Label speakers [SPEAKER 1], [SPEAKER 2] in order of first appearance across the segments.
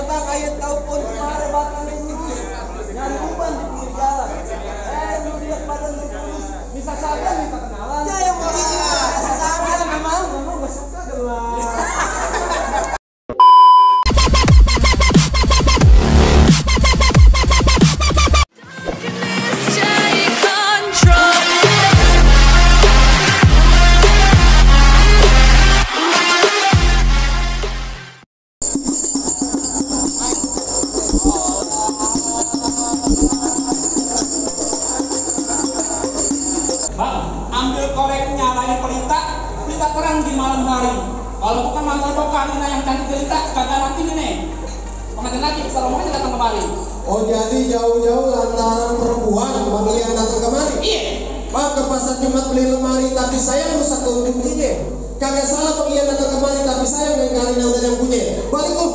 [SPEAKER 1] Bang, ayo tahu pun kemarin batang ini nyari umpan di pinggir jalan. Lu lihat badan lu terus bisa sabar, bisa kenalan. Ya yang sabar, memang gak suka gelap.
[SPEAKER 2] Ambil korek, nyalain pelita terang di malam hari. Kalau bukan mantan Karina yang cantik jelita, kagak nanti nih. Pengantin lagi, rombongan datang kemari.
[SPEAKER 3] Oh, jadi jauh-jauh lantaran perempuan Bang Ian datang kemari?
[SPEAKER 2] Iya.
[SPEAKER 3] Bang, ke pasar Jumat beli lemari, tapi saya rusak kuncinya. Kagak salah Bang Ian datang kemari, tapi saya yang Karina udah yang punya. Balik tuh.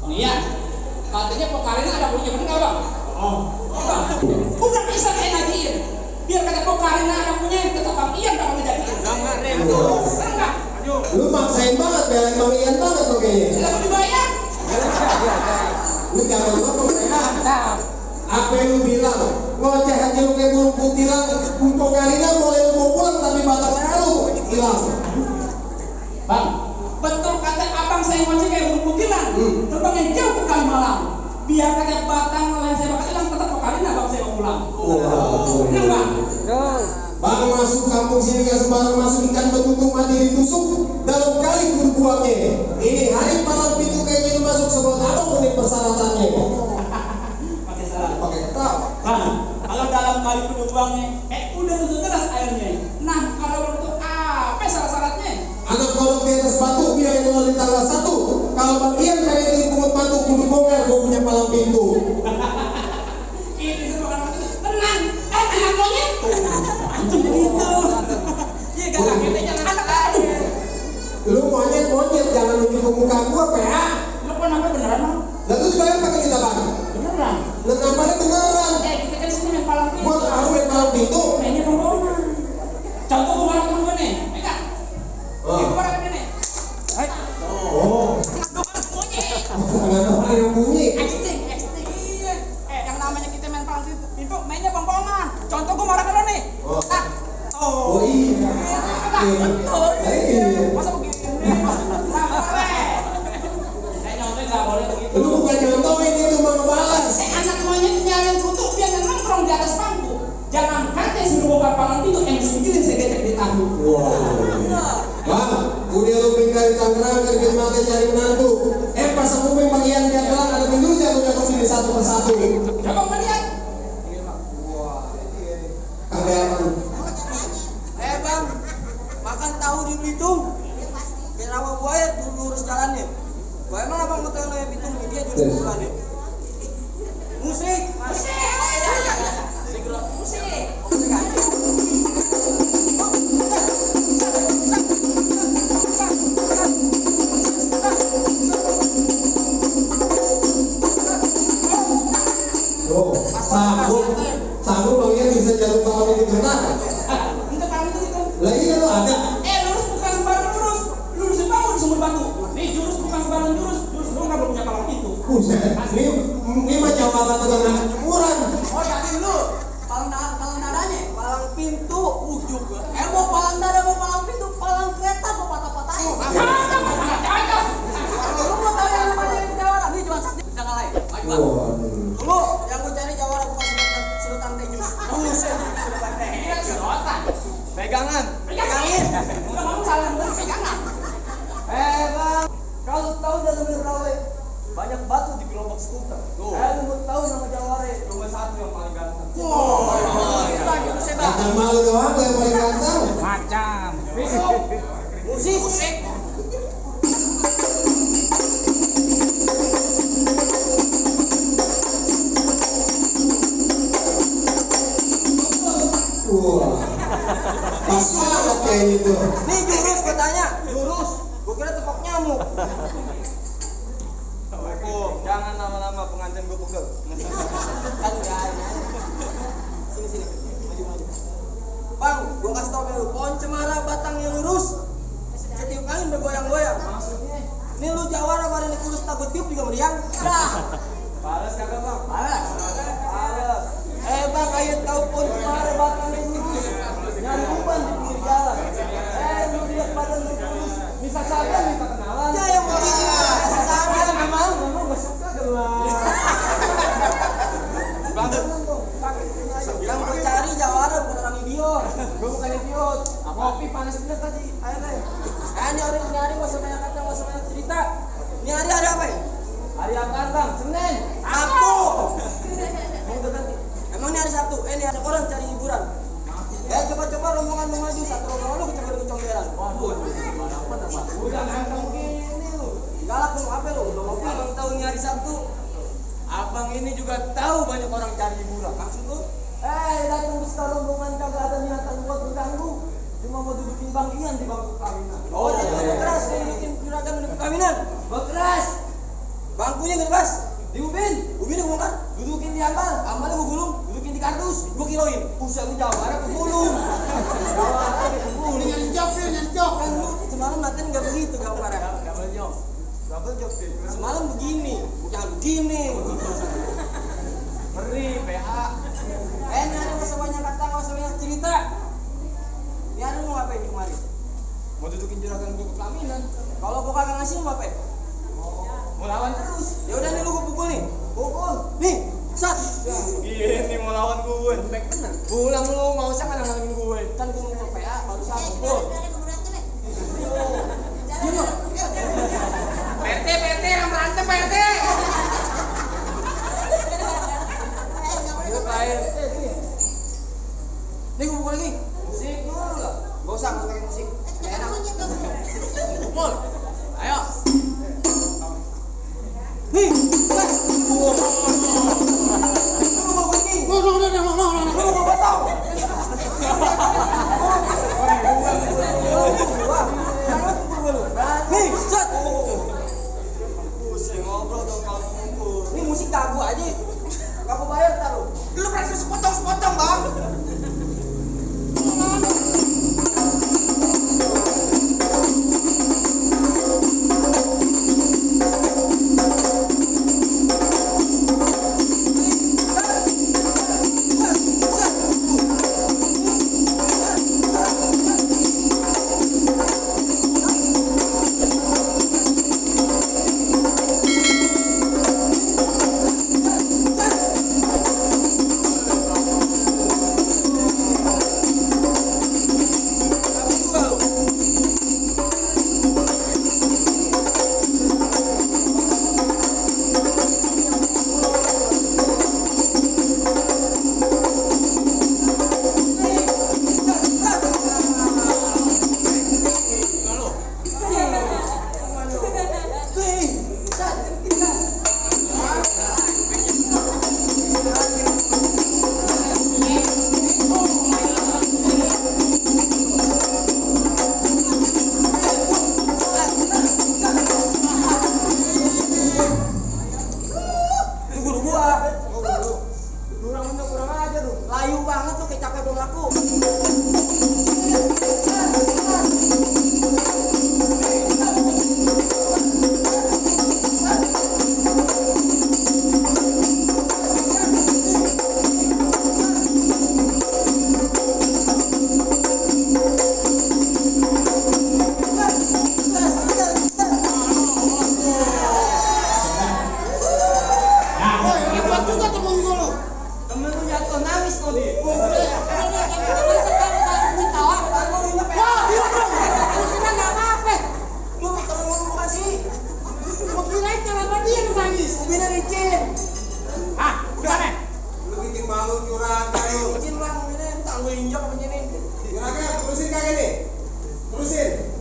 [SPEAKER 2] Bang Ian, katanya Pok Karina ada punya, bener nggak Bang? Oh, Bang. Bukan bisa kayak najiin. Biar kata Pok Karina ada punya, tetap Bang Ian bakal ngejadiin. Jangan rego. Enggak.
[SPEAKER 3] Lu maksain banget, belain Bang Ian banget Bang kayaknya.
[SPEAKER 2] Tidak mau dibayar.
[SPEAKER 3] Lu jangan ngomong saya. Apa yang lu bilang? Ngoceh aja lu kayak burung kutilang. Pok Karina boleh lu mau pulang, tapi batangnya lu hilang.
[SPEAKER 2] Bang, betul kata abang saya ngoceh kayak burung kutilang. Terbangnya jauh ke Kalimalang. Biar kata batang yang saya bakal hilang, tetap Pok Karina bang saya mau pulang. Bener Bang?
[SPEAKER 3] Bang, masuk kampung sini gak sembarang masuk, ikan betutu mati ditusuk dalam kali berbuangnya. Ini hari malam pintu kayak gitu masuk sebab abang menit persyaratannya.
[SPEAKER 2] Pakai salah.
[SPEAKER 3] Pakai ketak.
[SPEAKER 2] Bang, kalau dalam kali berbuangnya, udah tutup keras airnya. Nah, kalau untuk apa syarat-syaratnya?
[SPEAKER 3] Anak kodok di atas batu biar yang di tanggal 1. Kalau Bang Ian kayak di pungut batu kudu bongkar, gue punya palang pintu.
[SPEAKER 2] Ini semua anak itu tenang. Anak monyet. Anjing gitu. Iya, galak kita jangan anak aja.
[SPEAKER 3] Lu monyet jangan nunjuk ke muka gua, PA.
[SPEAKER 2] Lu kok namanya beneran Bang?
[SPEAKER 3] Lalu dibayar pakai kita Bang.
[SPEAKER 2] Beneran.
[SPEAKER 3] Lah namanya beneran.
[SPEAKER 2] Kita kan sini main palang pintu.
[SPEAKER 3] Gua tahu main palang pintu.
[SPEAKER 2] Mainnya rombongan. Contoh kemarin temen gue nih, Mega. Ini kemarin nih.
[SPEAKER 3] Oh. Nggak ada yang bunyi.
[SPEAKER 2] Acting. Iya. Yang namanya kita main palang pintu, mainnya bongkongan. Contoh gue marah ke lo nih.
[SPEAKER 3] Oh iya.
[SPEAKER 2] Masa begini? Saya nyontohin nggak boleh begitu.
[SPEAKER 3] Lu bukan nyontohin itu mau ngebalas.
[SPEAKER 2] Anak monyet nyalain tutup dia nongkrong di atas pangku. Jangan kata suruh bongkar palang pintu, yang sendiri saya gecek di tahu.
[SPEAKER 3] Bang, udah lu pindah di Tangerang kerja mati cari menantu. Pas aku Bang Ian jatuh ada minggu jatuh sini satu persatu.
[SPEAKER 2] Coba melihat.
[SPEAKER 3] Kagak.
[SPEAKER 1] Bang, makan tahu di Belitung. Kayak rawa buaya lurus jalannya. Gua emang abang mau tahu yang Belitung dia jurus jalannya. Musik.
[SPEAKER 3] Sanggup Bang Ian bisa jatuh palang itu benar.
[SPEAKER 2] Untuk palang itu gitu.
[SPEAKER 3] Lah iya lu ada.
[SPEAKER 2] Lurus bukan sembarang lurus. Lurus itu bangun di sumber batu. Nih jurus bukan sembarang jurus. Jurus lu nggak punya palang itu.
[SPEAKER 3] Buset. Ini mah jawaban tukang jemuran.
[SPEAKER 1] Oh jadi lu palang dadanya, palang pintu ujung. Mau palang dada, mau palang pintu, palang kereta mau patah-patahin. Lu mau tahu yang namanya jawara? Ini cuma satu bisa ngalahin. Lu yang gue cari jawara bukan sedotan teh jus. Buset, sedotan teh.
[SPEAKER 2] Sedotan.
[SPEAKER 1] Pegangin.
[SPEAKER 2] Udah ngomong salah bener pegangan.
[SPEAKER 1] Bang, kalau tahu dalam Rawe banyak batu di kelompok skuter. Lu mau tahu nama jawara nomor 1 yang paling ganteng.
[SPEAKER 3] Kata malu doang yang paling ganteng.
[SPEAKER 2] Macam.
[SPEAKER 1] Musik.
[SPEAKER 3] Wah. Pas banget kayak gitu.
[SPEAKER 1] Nih jurus gue tanya, jurus. Gue kira tepok nyamuk. Jangan lama-lama pengantin gue pegel. Kan udah sini. Maju. Bang, gue kasih tau lu, pohon cemara batangnya lurus. Setiap angin Nih lu jawara badan kurus takut tiup juga meriang. Balas kagak bang? Balas. Bang ayo tahu pun kemarin batangnya lurus. Nyari umpan di pinggir jalan. Lu lihat badan lu kurus. Bisa saja minta kenalan. Ya yang mau saja memang gak suka gelap. Bang, yang gue cari jawara bukan orang idiot. Gue bukan idiot. Kopi panas bener tadi. Ayo deh. Ini hari gak usah banyak kata, gak usah banyak cerita. Ini hari ada apa ya? Hari apaan bang? Senin. Sabtu. Emang ini hari Sabtu? Ini ada orang cari hiburan. Coba-coba rombongan lu maju. Satu rombongan lu kecomberan. Waduh. Udah nganteng begini lu. Galak lu apa lu? Abang tahu ini hari Sabtu. Abang ini juga tahu banyak orang cari hiburan. Maksud lu? Datang ke rombongan kagak ada niatan buat mengganggu. Cuma mau dudukin Bang Ian di bangku perkawinan. Oh, jadi keras kayak dudukin juragan di perkawinan. Keras. Bangkunya nggak pas. Di ubin gue kan dudukin di amalnya gue gulung, dudukin di kardus, gue kiloin. Pusat gue jawara ke gulung.
[SPEAKER 3] Nyari jok.
[SPEAKER 1] Kan lu semalam latihan nggak begitu gambarnya. Double job. Semalam begini, jangan begini. Beri PA. Ini ada masa banyak kata, nggak usah banyak cerita. Ini ada mau ngapain kemarin? Mau dudukin juragan gue ke pelaminan. Kalau gue kagak ngasih mau ngapain? Mau lawan terus. Ya udah nih lu gue pukul nih. Pukul. Nih, sat. Gini mau lawan gue. Baik bener. Pulang lu enggak usah kadang-kadangin gue. Kan gue mau PA baru satu pukul. Gini. PT yang berantem PT. Ayo PRT sini. Nih gue pukul lagi. Musik dulu lah. Gak usah pakai musik. Enak. Pukul. Ayo. Nih, ini musik dagu aja. Kamu bayar taruh. Lu praktis sepotong-sepotong, Bang.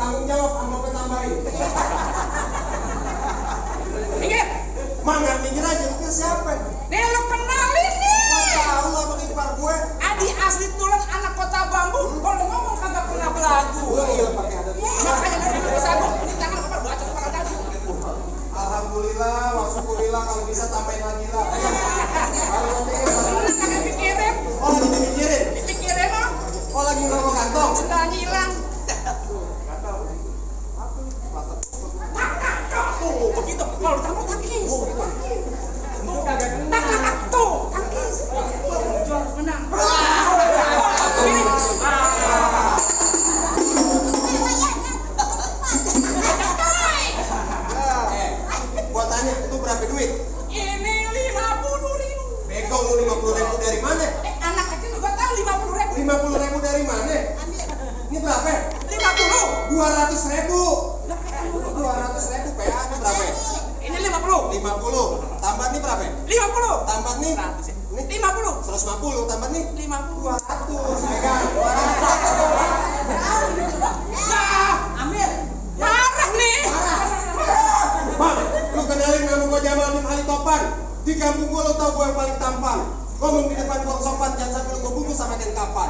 [SPEAKER 3] Tanggung jawab sama tambahin.
[SPEAKER 2] Minggir.
[SPEAKER 3] Mangga minggir aja, itu siapa?
[SPEAKER 2] Nih lu kenalin nih.
[SPEAKER 3] Tahu lah pakai ipar gue.
[SPEAKER 2] Adi asli tulen anak kota Bambu. Kalau ngomong kagak pernah belagu.
[SPEAKER 3] Iya pakai ada.
[SPEAKER 2] Makanya dari bisa gua ini jangan apa baca kepala dagu.
[SPEAKER 3] Alhamdulillah, wasyukurillah kalau bisa tambahin lagi lah.
[SPEAKER 2] Lu kagak pikirin.
[SPEAKER 3] Oh lagi dipikirin?
[SPEAKER 2] Dipikirin mah.
[SPEAKER 3] Oh lagi ngerokok kantong?
[SPEAKER 2] Udah hilang. Kalau tamu tangkis.
[SPEAKER 1] Itu kagak kena.
[SPEAKER 2] Tuh, tangkis. Jual menang.
[SPEAKER 3] Gua tanya itu berapa duit?
[SPEAKER 2] Ini 50.000.
[SPEAKER 3] Bego lu 50.000 dari mana?
[SPEAKER 2] Anak kecil juga tahu 50.000.
[SPEAKER 3] 50.000 dari mana? Ini berapa?
[SPEAKER 2] 50.
[SPEAKER 3] 200.000. 200.000 PA ini berapa?
[SPEAKER 2] Ini 50.
[SPEAKER 3] 50. Tambah nih berapa?
[SPEAKER 2] 50.
[SPEAKER 3] Tambah nih.
[SPEAKER 2] 100.
[SPEAKER 3] Nih
[SPEAKER 2] 50.
[SPEAKER 3] 150 tambah nih
[SPEAKER 2] 50.
[SPEAKER 3] 200. Pegang. 200.
[SPEAKER 2] Nah,
[SPEAKER 1] Ambil.
[SPEAKER 2] marah nih.
[SPEAKER 3] Bang, lu kenalin nama gua Jamal bin Ali Topan. Di kampung gua lu tau gua yang paling tampan. Ngomong di depan gua sopan, jangan sampai lu gua bungkus sama kain kapan.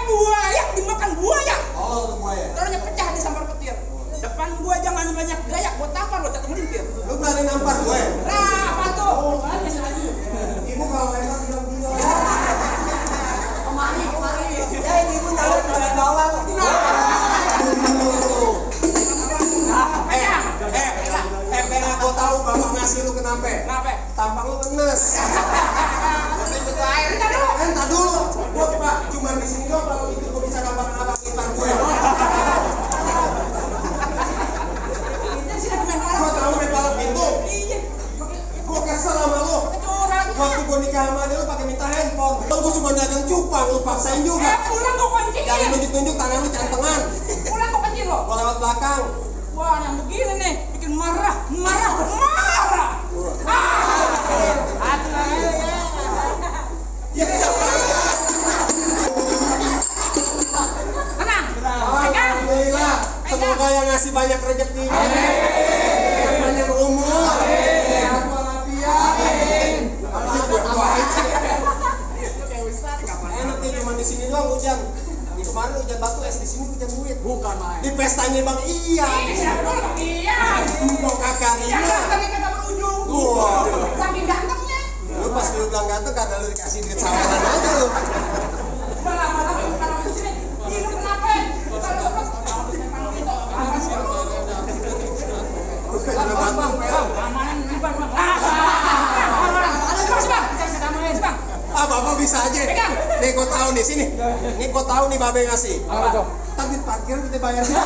[SPEAKER 2] Buaya dimakan buaya.
[SPEAKER 3] Oh, itu gua ya.
[SPEAKER 2] Taruhnya pecah di sambar petir. Depan gua jangan banyak gaya, gua tampar lo jatuh melintir.
[SPEAKER 3] Lu berani nampar gue?
[SPEAKER 2] Nah, apa tuh?
[SPEAKER 3] Ibu kalau lewat bilang-bilang.
[SPEAKER 1] Kemari. Ya ini pun tahu dari bawah.
[SPEAKER 3] Pengen gua tahu bapak ngasih lu kenapa?
[SPEAKER 2] Kenapa?
[SPEAKER 3] Tampang lu ngenes.
[SPEAKER 2] Betul air kan lu.
[SPEAKER 3] Entar dulu. Gua Pak cuma di sini doang kalau itu gua bisa gampang abang intar gue.
[SPEAKER 2] Itu sih ada main
[SPEAKER 3] Gua tahu main balap pintu.
[SPEAKER 2] Iya.
[SPEAKER 3] Gua kesel sama lu.
[SPEAKER 2] Kecurangan.
[SPEAKER 3] Waktu gua nikah sama dia lu pakai minta handphone. Gua cuma dagang cupang, lu paksain juga.
[SPEAKER 2] Pulang gua kunciin.
[SPEAKER 3] Jangan nunjuk-nunjuk tangan lu cantengan.
[SPEAKER 2] Pulang gua kunciin lo.
[SPEAKER 3] Gua lewat belakang.
[SPEAKER 2] Wah, yang begini nih bikin marah.
[SPEAKER 3] Ya,
[SPEAKER 2] Tenang.
[SPEAKER 3] alhamdulillah. Semoga yang ngasih banyak rezeki. Banyak umur. Sehat walafiat. Enak nih cuma di sini doang hujan. Di kemarin hujan batu es, di sini hujan duit.
[SPEAKER 1] Bukan main.
[SPEAKER 3] Di pestanya Bang Ian.
[SPEAKER 2] Iya.
[SPEAKER 3] Mau Kakarina.
[SPEAKER 2] Tapi kata berujung.
[SPEAKER 3] Waduh.
[SPEAKER 2] Saking gantengnya.
[SPEAKER 3] Lu pas lu bilang ganteng karena lu dikasih duit samaran aja lu.
[SPEAKER 2] Udah lama-lama sekarang di sini. Ini kenapa?
[SPEAKER 3] Udah bantu. Ah, bapak bisa aja. Nih gua tahu nih sini. Nih gua tahu nih babe ngasih. Tadi parkir kita bayar sih.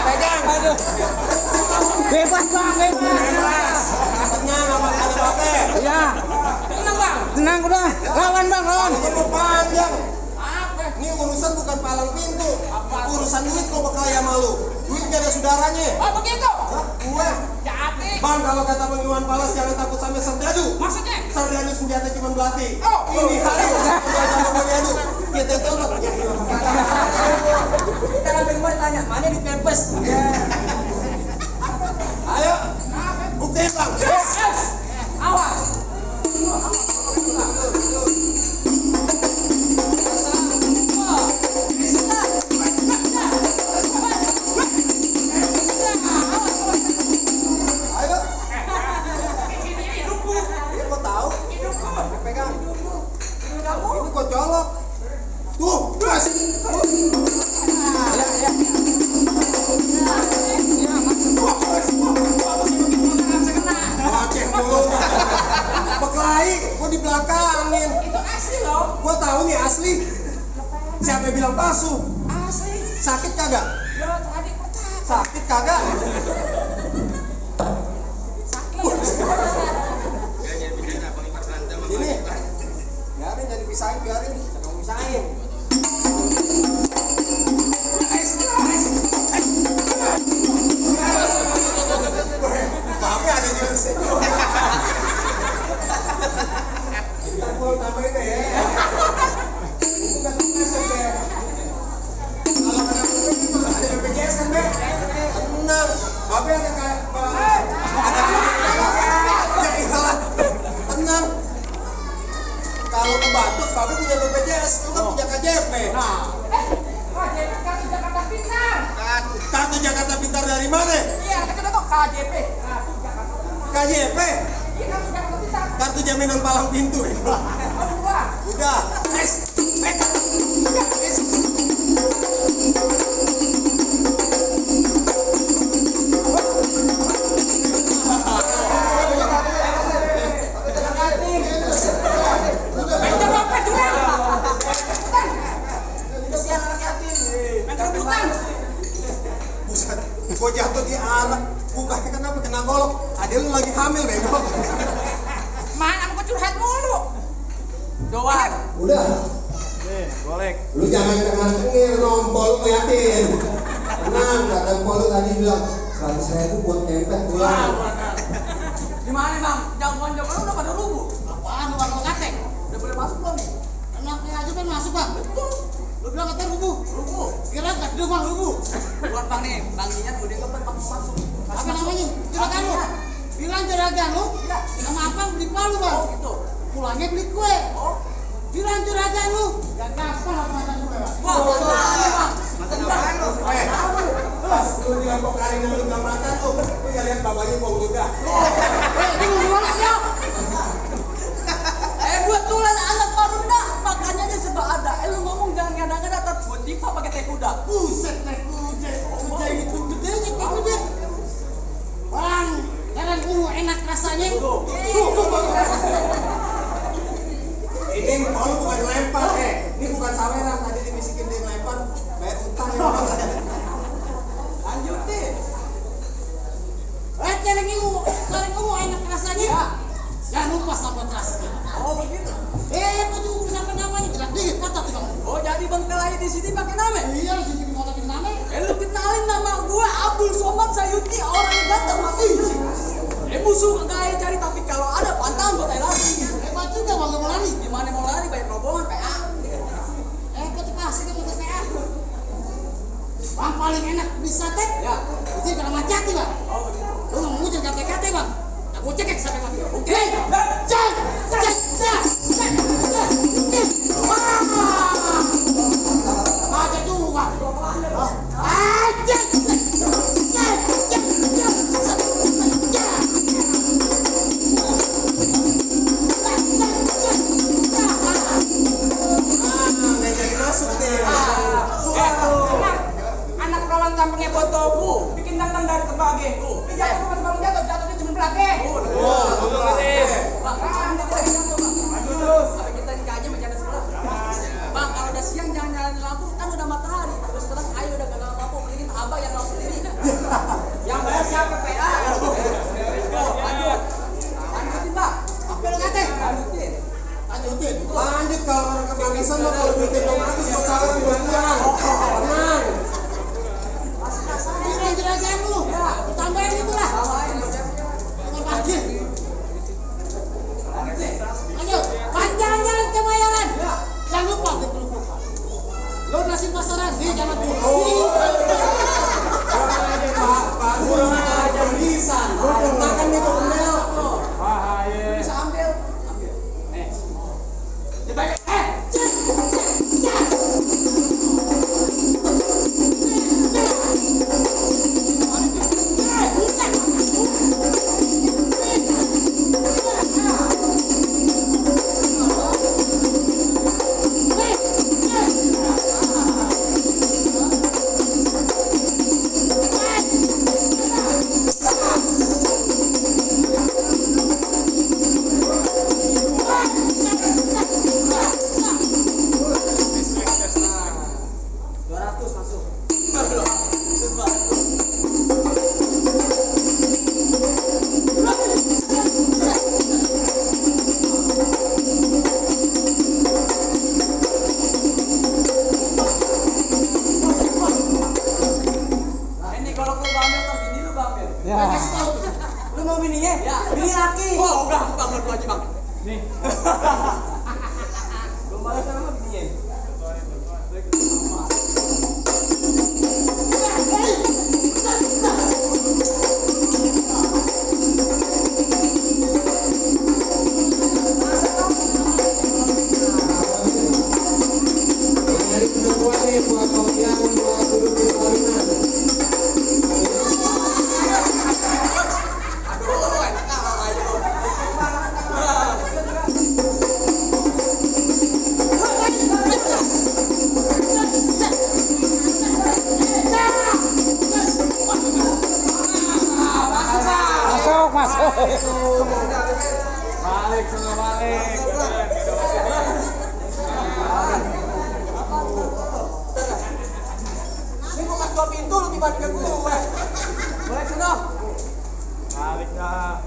[SPEAKER 3] Pegang.
[SPEAKER 1] Bebas bang, bebas.
[SPEAKER 3] Tenang apa kata babe.
[SPEAKER 1] Ya.
[SPEAKER 2] Tenang bang.
[SPEAKER 1] Tenang udah. Lawan bang, lawan.
[SPEAKER 3] Ini panjang.
[SPEAKER 2] Apa?
[SPEAKER 3] Ini urusan bukan palang pintu. Urusan duit kok bakal ya malu. Duit gak ada saudaranya.
[SPEAKER 2] Oh begitu.
[SPEAKER 3] Hah? Gue.
[SPEAKER 2] Jadi.
[SPEAKER 3] Bang, kalau kata Bang Iwan Palas jangan takut sampai serdadu.
[SPEAKER 2] Maksudnya?
[SPEAKER 3] Serdadu senjata cuma belati.
[SPEAKER 2] Oh.
[SPEAKER 3] Ini hari sama Bang kita tonton.
[SPEAKER 1] Kita sampai kemarin tanya, mana di pempes?
[SPEAKER 3] Ayo. Buktiin Bang.
[SPEAKER 2] Awas.
[SPEAKER 3] Ayo. Ini kok tahu? Pegang. Ini kok colok. Tuh, gas. Pakai mulu. Beklai, gua di belakangin.
[SPEAKER 2] Itu asli loh.
[SPEAKER 3] Gua tahu nih asli. Siapa yang bilang palsu?
[SPEAKER 2] Asli.
[SPEAKER 3] Sakit kagak?
[SPEAKER 2] Ya tadi pertama.
[SPEAKER 3] Sakit kagak? Ini. Biarin jadi pisahin, biarin. Jangan pisahin. Tapi ada di sini. Kita pulang tambahin deh ya. Itu kan tugas ya, Be. Kalau ada BPJS kan, Be? Tenang. Babe ada kayak ada ya iyalah. Tenang. Kalau kebatuk, Babe punya BPJS, lu kan punya KJP.
[SPEAKER 2] Nah. Kartu Jakarta Pintar.
[SPEAKER 3] Kartu Jakarta Pintar dari mana?
[SPEAKER 2] Iya, kita tuh KJP.
[SPEAKER 3] KJP.
[SPEAKER 2] Iya, kartu Jakarta Pintar.
[SPEAKER 3] Kartu jaminan palang pintu.
[SPEAKER 2] Udah.
[SPEAKER 3] Udah. Kok jatuh di alat? Bukannya kenapa kena golok? Adil lu lagi hamil bego.
[SPEAKER 2] Mana aku curhat mulu. Doang.
[SPEAKER 3] Udah.
[SPEAKER 1] Nih, golek.
[SPEAKER 3] Lu jangan tengah-tengir nombol lu ngeliatin. Tenang, kata polo tadi bilang 100.000 buat kempet pulang.
[SPEAKER 2] Gimana bang? Jagoan-jagoan udah pada rubuh.
[SPEAKER 4] Apaan lu bang kateng?
[SPEAKER 2] Udah boleh masuk belum nih?
[SPEAKER 4] Enaknya aja kan masuk bang.
[SPEAKER 2] Betul.
[SPEAKER 4] Lu bilang katanya rubuh.
[SPEAKER 2] Rubuh.
[SPEAKER 4] Kira gak ada bang rubuh.
[SPEAKER 2] Buat bang nih, bang Niat udah kepet masuk.
[SPEAKER 4] Apa namanya? Juragan lu. Bilang juragan lu.
[SPEAKER 2] Iya.
[SPEAKER 4] Sama apa beli palu bang?
[SPEAKER 2] Oh gitu.
[SPEAKER 4] Pulangnya beli kue.
[SPEAKER 2] Oh.
[SPEAKER 4] Bilang juragan lu. Gak gampang apa makan kue bang.
[SPEAKER 2] Wah, bang.
[SPEAKER 3] Makan apaan lu? Lu bilang kok karing lu bilang makan lu. Lu ya lihat bapaknya bong juga.
[SPEAKER 4] Ini mau gimana ya?
[SPEAKER 2] Buat tulan anak baru dah. Makannya aja serba ada. Lu ngomong jangan ngada-ngada tapi buat diva pakai teh kuda.
[SPEAKER 4] Buset teh kuda. Kuda itu gedenya teh kuda. Bang, sekarang ungu enak rasanya.
[SPEAKER 3] Ini polo bukan lempar ini bukan saweran. Tadi dibisikin dia lempar. Bayar utang ya.
[SPEAKER 2] Lanjutin.
[SPEAKER 4] Sekarang ungu enak rasanya. Jangan lupa sahabat rasanya.
[SPEAKER 2] Oh begitu.
[SPEAKER 4] Kok juga siapa namanya? Jelas dikit, kata tuh kamu.
[SPEAKER 2] Oh jadi bang Telai di sini pakai nama?
[SPEAKER 4] Iya, di sini mau lagi nama.
[SPEAKER 2] Lu kenalin nama gua Abdul Somad Sayuti orang yang datang mati. Musuh enggak cari tapi kalau ada pantang gua tai lagi.
[SPEAKER 4] Hebat juga bang, mau lari.
[SPEAKER 2] Gimana mau lari bayar rombongan PA.
[SPEAKER 4] Kok dikasih ke motor PA? Bang paling enak bisa teh.
[SPEAKER 2] Ya.
[SPEAKER 4] Itu kalau macati bang.
[SPEAKER 2] Oh begitu.
[SPEAKER 4] Lu nggak mau ngucil kate-kate bang. Aku cekek sampai mati.
[SPEAKER 2] Oke.
[SPEAKER 4] Cek. Aja juga. Aja.
[SPEAKER 3] Nggak jadi masuk deh.
[SPEAKER 2] Anak perawan kampungnya Botobu bikin datang dari terbagi. Dia jatuh bukan baru jatuhnya cuma belakang. Kita nikah aja mencari sebelah. Bang, kalau udah siang jangan nyalain lampu, kan udah matahari. Terus terang ayo udah gak lampu, mendingin abah yang lampu sendiri. Yang bayar siapa PA? Lanjut. Lanjutin bang.
[SPEAKER 4] Apa lu kate?
[SPEAKER 2] Lanjutin.
[SPEAKER 4] Lanjutin.
[SPEAKER 3] Lanjut kalau orang kebangkisan mah kalau duitnya belum habis buat saweran buat pulang. Tenang.
[SPEAKER 4] Ini juragan lu. Tambahin itu lah.
[SPEAKER 2] Tambahin.
[SPEAKER 4] Dengan pagi. Lanjut. Panjang jalan ke Mayoran. Jangan lupa diperlukan. Lu nasi pasaran di jalan dulu.
[SPEAKER 3] Kurang aja Pak. Kurang aja bisa. Makan nih kok bendel.
[SPEAKER 2] Bisa ambil. Dibayar.
[SPEAKER 1] Lu mau bininya?
[SPEAKER 2] Ya.
[SPEAKER 1] Bini laki.
[SPEAKER 2] Oh, udah, bang, berdua aja, bang.
[SPEAKER 1] Nih. Lu malah sama bininya.
[SPEAKER 5] Balik semua balik.
[SPEAKER 4] Ini bukan
[SPEAKER 1] 2 pintu lu dibanding ke gue. Boleh sono.
[SPEAKER 5] Balik dah.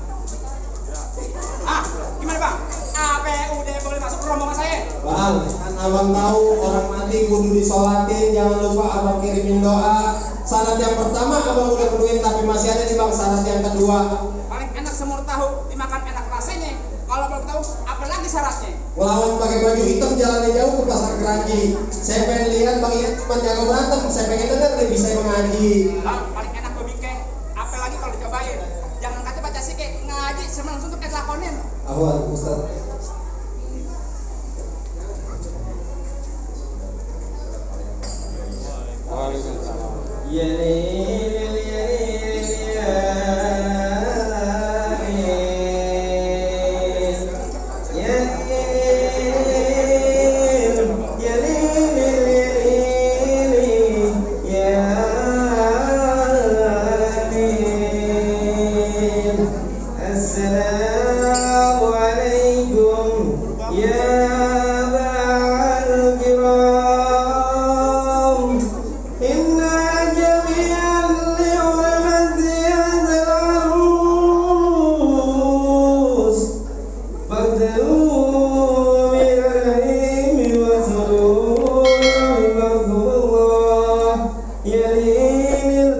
[SPEAKER 2] Ah, gimana bang? Apa udah boleh masuk ke rombongan saya?
[SPEAKER 3] Bang, kan abang tahu orang mati kudu disolatin, jangan lupa abang kirimin doa. Syarat yang pertama abang udah penuhin, tapi masih ada nih bang syarat yang kedua.
[SPEAKER 2] Paling enak semur tahu, dimakan enak rasanya. Kalau belum tahu, apa lagi syaratnya?
[SPEAKER 3] Ngelawan pakai baju hitam jalannya jauh ke pasar Keranji. Saya pengen lihat bang Ian cuma jago berantem, saya pengen denger nih bisa mengaji.
[SPEAKER 2] Bang, paling enak gue bikin. Apa lagi kalau dicobain? Jangan kata baca sih kayak ngaji, sama langsung tuh kayak lakonin.
[SPEAKER 3] Ahwan, Ustaz.
[SPEAKER 5] Waalaikumsalam.
[SPEAKER 3] Assalamualaikum ya ba'al kiram. Inna jami'an li'ulamati al-arus Fadlu bi'alimi wa surur rahimahullah. Yalinil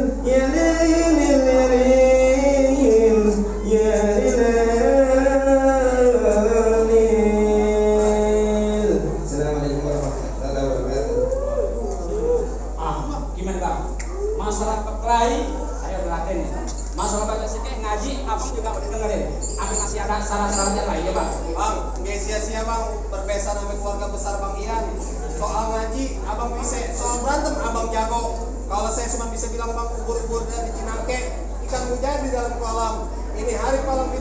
[SPEAKER 3] Assalamualaikum warahmatullahi wabarakatuh.
[SPEAKER 2] Ah, gimana bang? Masalah kelahi, saya udah latih nih. Masalah baca sih kayak ngaji, abang juga udah dengerin. Abang masih ada saran-sarannya lain ya bang?
[SPEAKER 3] Bang, nggak sia-sia bang berpesan sama keluarga besar Bang Ian. Soal ngaji, abang bisa. Soal berantem, abang jago. Kalau saya cuma bisa bilang bang, ubur-ubur dari Cinangke, ikan mujair di dalam kolam. Ini hari malam